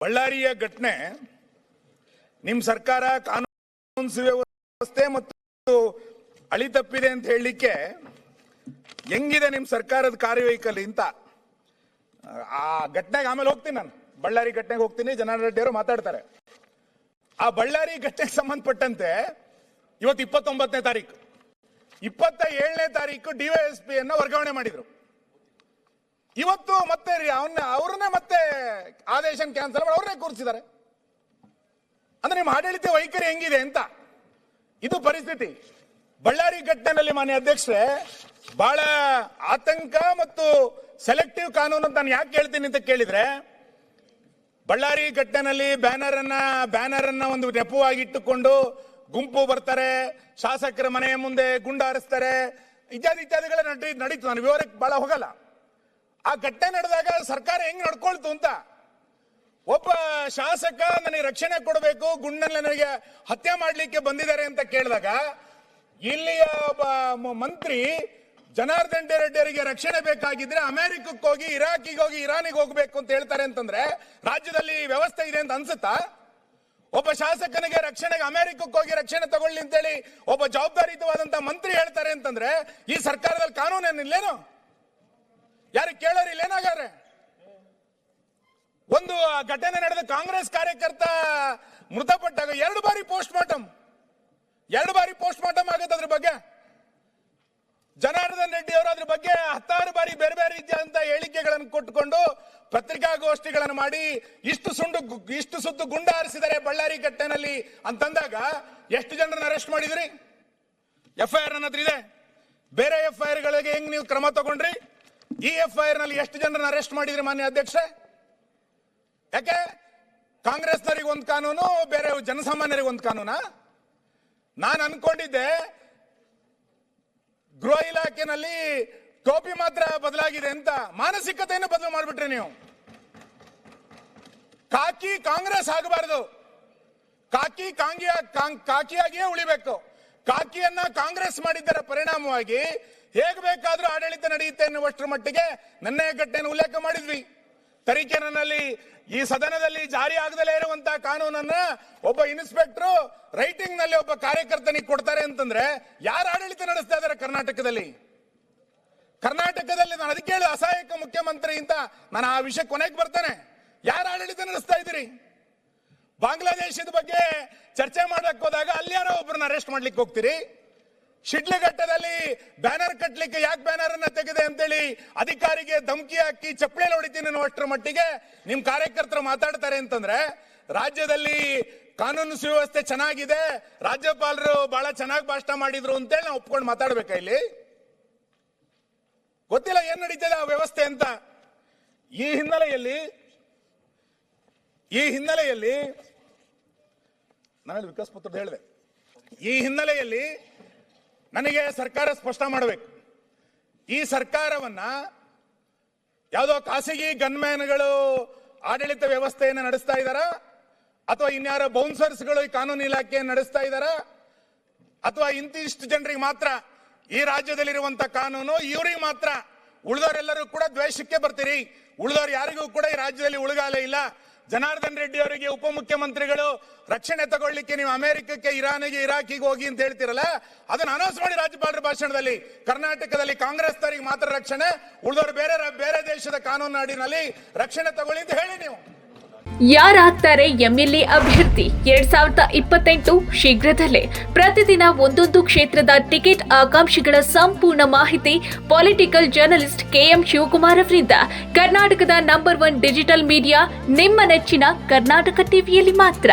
ಬಳ್ಳಾರಿಯ ಘಟನೆ ನಿಮ್ಮ ಸರ್ಕಾರ ಕಾನೂನು ಸುವ್ಯವಸ್ಥೆ ಮತ್ತು ಅಳಿತಪ್ಪಿದೆ ಅಂತ ಹೇಳಲಿಕ್ಕೆ ಹೆಂಗಿದೆ ನಿಮ್ಮ ಸರ್ಕಾರದ ಕಾರ್ಯವೈಖರಿ ಅಂತ. ಆ ಘಟನೆಗೆ ಆಮೇಲೆ ಹೋಗ್ತೀನಿ, ನಾನು ಬಳ್ಳಾರಿ ಘಟನೆಗೆ ಹೋಗ್ತೀನಿ, ಜನಾರ್ದನ್ ರೆಡ್ಡಿ ಅವರು ಮಾತಾಡ್ತಾರೆ. ಆ ಬಳ್ಳಾರಿ ಘಟನೆಗೆ ಸಂಬಂಧಪಟ್ಟಂತೆ ಇವತ್ತು 29ನೇ ತಾರೀಕು, 27ನೇ ತಾರೀಕು ಡಿವೈಎಸ್ಪಿ ಅನ್ನ ವರ್ಗಾವಣೆ ಮಾಡಿದ್ರು. ಇವತ್ತು ಮತ್ತೆ ಅವ್ರನ್ನೇ ಮತ್ತೆ ಆದೇಶ ಕ್ಯಾನ್ಸಲ್ ಮಾಡಿ ಅವ್ರನ್ನೇ ಕೂರಿಸಿದ್ದಾರೆ. ಅಂದ್ರೆ ನಿಮ್ಮ ಆಡಳಿತ ವೈಖರಿ ಹೆಂಗಿದೆ ಅಂತ ಇದು ಪರಿಸ್ಥಿತಿ. ಬಳ್ಳಾರಿ ಘಟನೆಯಲ್ಲಿ ಮಾನ್ಯ ಅಧ್ಯಕ್ಷರೇ ಬಹಳ ಆತಂಕ ಮತ್ತು ಸೆಲೆಕ್ಟಿವ್ ಕಾನೂನು ಅಂತ ನಾನು ಯಾಕೆ ಹೇಳ್ತೀನಿ ಅಂತ ಕೇಳಿದ್ರೆ, ಬಳ್ಳಾರಿ ಘಟನೆಯಲ್ಲಿ ಬ್ಯಾನರ್ ಅನ್ನ ಒಂದು ನೆಪವಾಗಿಟ್ಟುಕೊಂಡು ಗುಂಪು ಬರ್ತಾರೆ, ಶಾಸಕರ ಮನೆಯ ಮುಂದೆ ಗುಂಡು ಹಾರಿಸ್ತಾರೆ, ಇತ್ಯಾದಿಗಳ ನಡೀತು. ನಾನು ವಿವರಕ್ಕೆ ಬಹಳ ಹೋಗಲ್ಲ. ಆ ಘಟನೆ ನಡೆದಾಗ ಸರ್ಕಾರ ಹೆಂಗ್ ನಡ್ಕೊಳ್ತು ಅಂತ, ಒಬ್ಬ ಶಾಸಕ ನನಗೆ ರಕ್ಷಣೆ ಕೊಡಬೇಕು, ಗುಂಡಲ್ಲಿ ನನಗೆ ಹತ್ಯೆ ಮಾಡ್ಲಿಕ್ಕೆ ಬಂದಿದ್ದಾರೆ ಅಂತ ಕೇಳಿದಾಗ ಇಲ್ಲಿಯ ಒಬ್ಬ ಮಂತ್ರಿ ಜನಾರ್ದನ್ ರೆಡ್ಡಿ ಅವರಿಗೆ ರಕ್ಷಣೆ ಬೇಕಾಗಿದ್ರೆ ಅಮೆರಿಕಕ್ಕೆ ಹೋಗಿ, ಇರಾಕಿಗೆ ಹೋಗಿ, ಇರಾನಿಗೆ ಹೋಗ್ಬೇಕು ಅಂತ ಹೇಳ್ತಾರೆ ಅಂತಂದ್ರೆ ರಾಜ್ಯದಲ್ಲಿ ವ್ಯವಸ್ಥೆ ಇದೆ ಅಂತ ಅನ್ಸುತ್ತಾ? ಒಬ್ಬ ಶಾಸಕನಿಗೆ ರಕ್ಷಣೆಗೆ ಅಮೆರಿಕಕ್ಕೆ ಹೋಗಿ ರಕ್ಷಣೆ ತಗೊಳ್ಳಿ ಅಂತೇಳಿ ಒಬ್ಬ ಜವಾಬ್ದಾರಿಯುತವಾದಂತ ಮಂತ್ರಿ ಹೇಳ್ತಾರೆ ಅಂತಂದ್ರೆ ಈ ಸರ್ಕಾರದಲ್ಲಿ ಕಾನೂನು ಏನಿಲ್ಲೇನು? ಯಾರು ಕೇಳೋರಿಲ್ಲ ಏನಾಗಾರೆ? ಒಂದು ಘಟನೆ ನಡೆದ ಕಾಂಗ್ರೆಸ್ ಕಾರ್ಯಕರ್ತ ಮೃತಪಟ್ಟಾಗ 2 ಬಾರಿ ಪೋಸ್ಟ್ ಮಾರ್ಟಮ್ ಆಗುತ್ತೆ. ಅದ್ರ ಬಗ್ಗೆ ಜನಾರ್ದನ್ ರೆಡ್ಡಿ ಅವರು ಅದ್ರ ಬಗ್ಗೆ 10 ಬಾರಿ ಬೇರೆ ಬೇರೆ ರೀತಿಯಾದಂತ ಹೇಳಿಕೆಗಳನ್ನು ಕೊಟ್ಟುಕೊಂಡು ಪತ್ರಿಕಾಗೋಷ್ಠಿಗಳನ್ನು ಮಾಡಿ ಇಷ್ಟು ಸುತ್ತು ಗುಂಡು ಹಾರಿಸಿದ್ದಾರೆ ಬಳ್ಳಾರಿ ಘಟನೆಯಲ್ಲಿ ಅಂತಂದಾಗ ಎಷ್ಟು ಜನರನ್ನ ಅರೆಸ್ಟ್ ಮಾಡಿದ್ರಿ? FIR ಅನ್ನೋದ್ರ ಇದೆ. ಬೇರೆ FIR ಗಳಿಗೆ ಹೆಂಗ್ ನೀವು ಕ್ರಮ ತಗೊಂಡ್ರಿ? ಈ FIR ನಲ್ಲಿ ಎಷ್ಟು ಜನರನ್ನ ಅರೆಸ್ಟ್ ಮಾಡಿದ್ರಿ ಮಾನ್ಯ ಅಧ್ಯಕ್ಷ? ಯಾಕೆ ಕಾಂಗ್ರೆಸ್ನವರಿಗೆ ಒಂದು ಕಾನೂನು, ಬೇರೆ ಜನಸಾಮಾನ್ಯರಿಗೆ ಒಂದು ಕಾನೂನಾ? ನಾನು ಅನ್ಕೊಂಡಿದ್ದೆ ಗೃಹ ಇಲಾಖೆನಲ್ಲಿ ಟೋಪಿ ಮಾತ್ರ ಬದಲಾಗಿದೆ ಅಂತ. ಮಾನಸಿಕತೆಯನ್ನು ಬದಲು ಮಾಡಿಬಿಟ್ರಿ ನೀವು. ಕಾಕಿ ಕಾಂಗ್ರೆಸ್ ಆಗಬಾರದು, ಕಾಕಿಯಾಗಿಯೇ ಉಳಿಬೇಕು. ಕಾಕಿಯನ್ನ ಕಾಂಗ್ರೆಸ್ ಮಾಡಿದ್ದರ ಪರಿಣಾಮವಾಗಿ ಹೇಗೆ ಬೇಕಾದ್ರೂ ಆಡಳಿತ ನಡೆಯುತ್ತೆ ಎನ್ನುವಷ್ಟರ ಮಟ್ಟಿಗೆ ನನ್ನ ಘಟನೆಯನ್ನು ಉಲ್ಲೇಖ ಮಾಡಿದ್ವಿ. ತರೀಕೆರೆನಲ್ಲಿ ಈ ಸದನದಲ್ಲಿ ಜಾರಿ ಆಗದಲ್ಲೇ ಇರುವಂತಹ ಕಾನೂನನ್ನ ಒಬ್ಬ ಇನ್ಸ್ಪೆಕ್ಟರ್ ರೈಟಿಂಗ್ ನಲ್ಲಿ ಒಬ್ಬ ಕಾರ್ಯಕರ್ತನಿಗೆ ಕೊಡ್ತಾರೆ ಅಂತಂದ್ರೆ ಯಾರು ಆಡಳಿತ ನಡೆಸ್ತಾ ಇದ್ದಾರೆ ಕರ್ನಾಟಕದಲ್ಲಿ? ನಾನು ಅದಕ್ಕೆ ಹೇಳಿ ಅಸಹಾಯಕ ಮುಖ್ಯಮಂತ್ರಿ ಅಂತ ನಾನು ಆ ವಿಷಯ ಕೊನೆಗೆ ಬರ್ತೇನೆ. ಯಾರು ಆಡಳಿತ ನಡೆಸ್ತಾ ಇದ್ದೀರಿ? ಬಾಂಗ್ಲಾದೇಶದ ಬಗ್ಗೆ ಚರ್ಚೆ ಮಾಡಕ್ ಹೋದಾಗ ಅಲ್ಲಿ ಯಾರೋ ಒಬ್ಬರನ್ನ ಅರೆಸ್ಟ್ ಮಾಡ್ಲಿಕ್ಕೆ ಹೋಗ್ತೀರಿ. ಶಿಡ್ಲಘಟ್ಟದಲ್ಲಿ ಬ್ಯಾನರ್ ಕಟ್ಟಲಿಕ್ಕೆ ಯಾಕೆ ಬ್ಯಾನರ್ ಅನ್ನ ತೆಗೆದೆ ಅಂತೇಳಿ ಅಧಿಕಾರಿಗೆ ಧಮಕಿ ಹಾಕಿ ಚಪ್ಪಲಿ ಹೊಡಿತೀನಿ ಅನ್ನುವಷ್ಟರ ಮಟ್ಟಿಗೆ ನಿಮ್ ಕಾರ್ಯಕರ್ತರು ಮಾತಾಡ್ತಾರೆ ಅಂತಂದ್ರೆ ರಾಜ್ಯದಲ್ಲಿ ಕಾನೂನು ಸುವ್ಯವಸ್ಥೆ ಚೆನ್ನಾಗಿದೆ, ರಾಜ್ಯಪಾಲರು ಬಹಳ ಚೆನ್ನಾಗಿ ಭಾಷಣ ಮಾಡಿದ್ರು ಅಂತೇಳಿ ನಾವು ಒಪ್ಕೊಂಡು ಮಾತಾಡ್ಬೇಕಾ? ಇಲ್ಲಿ ಗೊತ್ತಿಲ್ಲ ಏನ್ ನಡೀತದೆ ಆ ವ್ಯವಸ್ಥೆ ಅಂತ. ಈ ಹಿನ್ನೆಲೆಯಲ್ಲಿ ನಾನು ವಿಕಾಸ್ ಪುತ್ರ ಹೇಳಿದೆ. ಈ ಹಿನ್ನೆಲೆಯಲ್ಲಿ ನನಗೆ ಸರ್ಕಾರ ಸ್ಪಷ್ಟ ಮಾಡಬೇಕು. ಈ ಸರ್ಕಾರವನ್ನ ಯಾವುದೋ ಖಾಸಗಿ ಗನ್ಮ್ಯಾನ್ಗಳು ಆಡಳಿತ ವ್ಯವಸ್ಥೆಯನ್ನು ನಡೆಸ್ತಾ ಇದ್ದಾರಾ, ಅಥವಾ ಇನ್ಯಾರೋ ಬೌನ್ಸರ್ಸ್ಗಳು ಈ ಕಾನೂನು ಇಲಾಖೆಯನ್ನು ನಡೆಸ್ತಾ ಇದ್ದಾರಾ, ಅಥವಾ ಇಂತಿಷ್ಟು ಜನರಿಗೆ ಮಾತ್ರ ಈ ರಾಜ್ಯದಲ್ಲಿರುವಂತ ಕಾನೂನು ಇವರಿಗೆ ಮಾತ್ರ, ಉಳಿದವರೆಲ್ಲರೂ ಕೂಡ ದ್ವೇಷಕ್ಕೆ ಬರ್ತೀರಿ, ಉಳಿದವರು ಯಾರಿಗೂ ಕೂಡ ಈ ರಾಜ್ಯದಲ್ಲಿ ಉಳಿಗಾಲ ಇಲ್ಲ. ಜನಾರ್ದನ್ ರೆಡ್ಡಿ ಅವರಿಗೆ ಉಪಮುಖ್ಯಮಂತ್ರಿಗಳು ರಕ್ಷಣೆ ತಗೊಳ್ಳಿಕ್ಕೆ ನೀವು ಅಮೆರಿಕಕ್ಕೆ, ಇರಾನಿಗೆ, ಇರಾಕಿಗೆ ಹೋಗಿ ಅಂತ ಹೇಳ್ತಿರಲ್ಲ, ಅದನ್ನು ಅನೌನ್ಸ್ ಮಾಡಿ ರಾಜ್ಯಪಾಲರ ಭಾಷಣದಲ್ಲಿ. ಕರ್ನಾಟಕದಲ್ಲಿ ಕಾಂಗ್ರೆಸ್ನವರಿಗೆ ಮಾತ್ರ ರಕ್ಷಣೆ, ಉಳಿದವರು ಬೇರೆ ದೇಶದ ಕಾನೂನು ನಾಡಿನಲ್ಲಿ ರಕ್ಷಣೆ ತಗೊಳ್ಳಿ ಅಂತ ಹೇಳಿ ನೀವು. ಯಾರಾಗ್ತಾರೆ MLA ಅಭ್ಯರ್ಥಿ 2028 ಶೀಘ್ರದಲ್ಲೇ. ಪ್ರತಿದಿನ ಒಂದೊಂದು ಕ್ಷೇತ್ರದ ಟಿಕೆಟ್ ಆಕಾಂಕ್ಷಿಗಳ ಸಂಪೂರ್ಣ ಮಾಹಿತಿ ಪೊಲಿಟಿಕಲ್ ಜರ್ನಲಿಸ್ಟ್ KM ಶಿವಕುಮಾರ್ ಅವರಿಂದ. ಕರ್ನಾಟಕದ ನಂಬರ್ 1 ಡಿಜಿಟಲ್ ಮೀಡಿಯಾ ನಿಮ್ಮ ನೆಚ್ಚಿನ ಕರ್ನಾಟಕ ಟಿವಿಯಲ್ಲಿ ಮಾತ್ರ.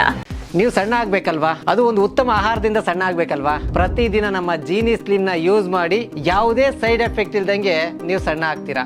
ನೀವು ಸಣ್ಣ ಆಗ್ಬೇಕಲ್ವಾ? ಅದು ಒಂದು ಉತ್ತಮ ಆಹಾರದಿಂದ ಸಣ್ಣ ಆಗ್ಬೇಕಲ್ವಾ? ಪ್ರತಿದಿನ ನಮ್ಮ ಜೀನಿ ಸ್ಲಿಮ್ ನ ಯೂಸ್ ಮಾಡಿ ಯಾವುದೇ ಸೈಡ್ ಎಫೆಕ್ಟ್ ಇಲ್ದಂಗೆ ನೀವು ಸಣ್ಣ ಆಗ್ತೀರಾ.